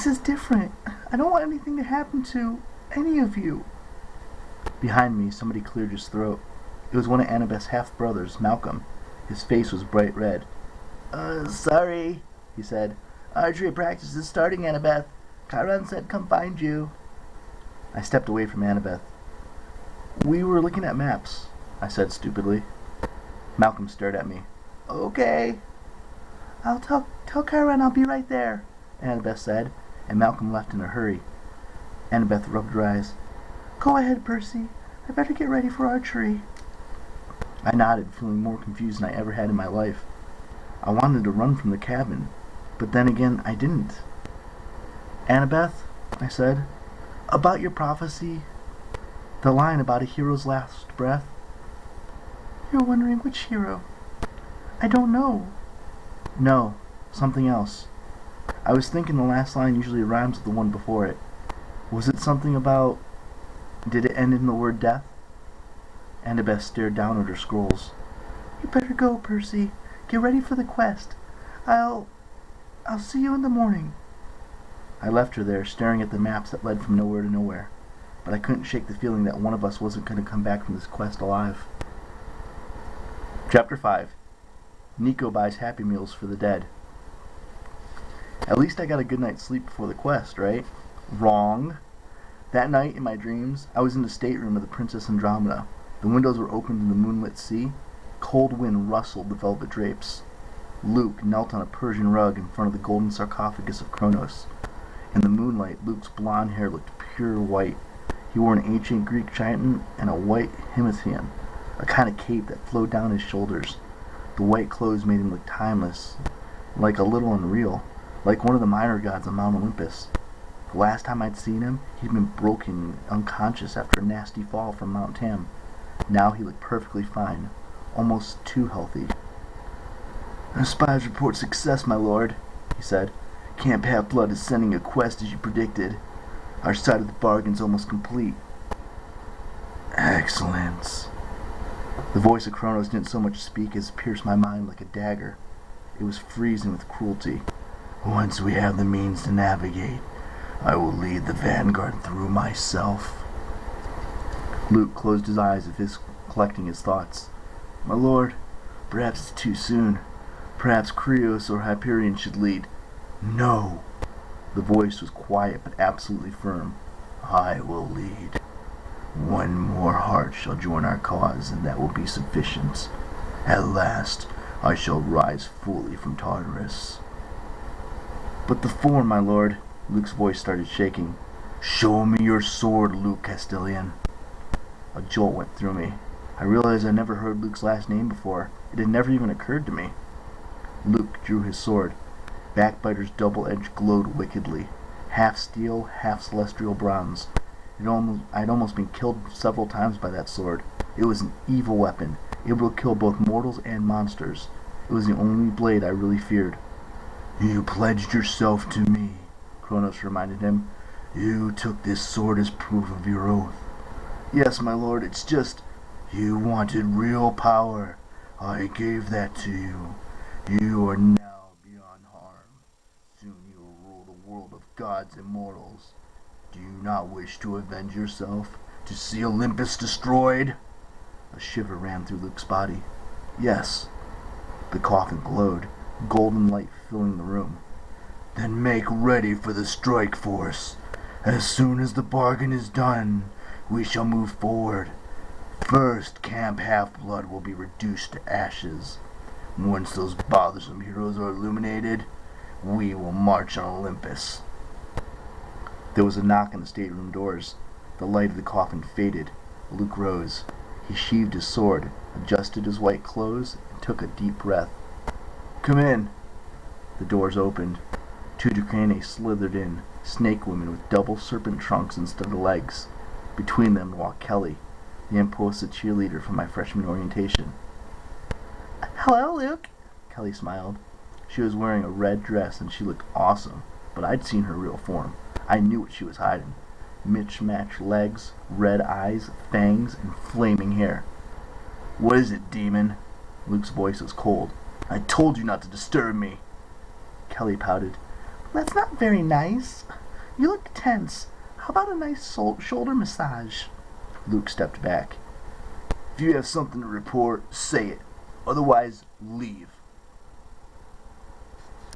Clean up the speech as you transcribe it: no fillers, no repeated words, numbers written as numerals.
This is different. I don't want anything to happen to any of you. Behind me, somebody cleared his throat. It was one of Annabeth's half-brothers, Malcolm. His face was bright red. Sorry, he said. Archery practice is starting, Annabeth. Chiron said come find you. I stepped away from Annabeth. We were looking at maps, I said stupidly. Malcolm stared at me. Okay. I'll tell Chiron I'll be right there, Annabeth said, and Malcolm left in a hurry. Annabeth rubbed her eyes. Go ahead, Percy. I better get ready for archery. I nodded, feeling more confused than I ever had in my life. I wanted to run from the cabin, but then again I didn't. Annabeth, I said, about your prophecy, the line about a hero's last breath. You're wondering which hero? I don't know. No, something else. I was thinking the last line usually rhymes with the one before it. Was it something about... Did it end in the word death? Annabeth stared down at her scrolls. You better go, Percy. Get ready for the quest. I'll see you in the morning. I left her there, staring at the maps that led from nowhere to nowhere. But I couldn't shake the feeling that one of us wasn't going to come back from this quest alive. Chapter 5. Nico buys Happy Meals for the dead. At least I got a good night's sleep before the quest, right? Wrong. That night, in my dreams, I was in the stateroom of the Princess Andromeda. The windows were open to the moonlit sea. Cold wind rustled the velvet drapes. Luke knelt on a Persian rug in front of the golden sarcophagus of Kronos. In the moonlight, Luke's blonde hair looked pure white. He wore an ancient Greek chiton and a white himethyon, a kind of cape that flowed down his shoulders. The white clothes made him look timeless, like a little unreal, like one of the minor gods on Mount Olympus. The last time I'd seen him, he'd been broken, unconscious after a nasty fall from Mount Tam. Now he looked perfectly fine, almost too healthy. "Our spies report success, my lord," he said. "Camp Half-Blood is sending a quest as you predicted. Our side of the bargain's almost complete." "Excellent." The voice of Kronos didn't so much speak as pierce my mind like a dagger. It was freezing with cruelty. "Once we have the means to navigate, I will lead the vanguard through myself." Luke closed his eyes as if collecting his thoughts. "My lord, perhaps it's too soon. Perhaps Krios or Hyperion should lead." "No." The voice was quiet but absolutely firm. "I will lead. One more heart shall join our cause, and that will be sufficient. At last, I shall rise fully from Tartarus." "But the form, my lord." Luke's voice started shaking. "Show me your sword, Luke Castilian." A jolt went through me. I realized I'd never heard Luke's last name before. It had never even occurred to me. Luke drew his sword. Backbiter's double edge glowed wickedly. Half steel, half celestial bronze. I'd almost been killed several times by that sword. It was an evil weapon, able to kill both mortals and monsters. It was the only blade I really feared. "You pledged yourself to me," Kronos reminded him. "You took this sword as proof of your oath." "Yes, my lord, it's just..." "You wanted real power. I gave that to you. You are now beyond harm. Soon you will rule the world of gods and mortals. Do you not wish to avenge yourself? To see Olympus destroyed?" A shiver ran through Luke's body. "Yes." The coffin glowed, golden light filling the room. "Then make ready for the strike force. As soon as the bargain is done, we shall move forward. First, Camp Half-Blood will be reduced to ashes. Once those bothersome heroes are illuminated, we will march on Olympus." There was a knock on the stateroom doors. The light of the coffin faded. Luke rose. He sheathed his sword, adjusted his white clothes, and took a deep breath. "Come in." The doors opened. Two Dracanae slithered in, snake women with double serpent trunks instead of legs. Between them walked Kelly, the impulsive cheerleader from my freshman orientation. "Hello, Luke," Kelly smiled. She was wearing a red dress and she looked awesome, but I'd seen her real form. I knew what she was hiding. Mismatched legs, red eyes, fangs, and flaming hair. "What is it, demon?" Luke's voice was cold. "I told you not to disturb me." Kelly pouted. That's not very nice. You look tense. How about a nice shoulder massage? Luke stepped back. If you have something to report, say it. Otherwise, leave.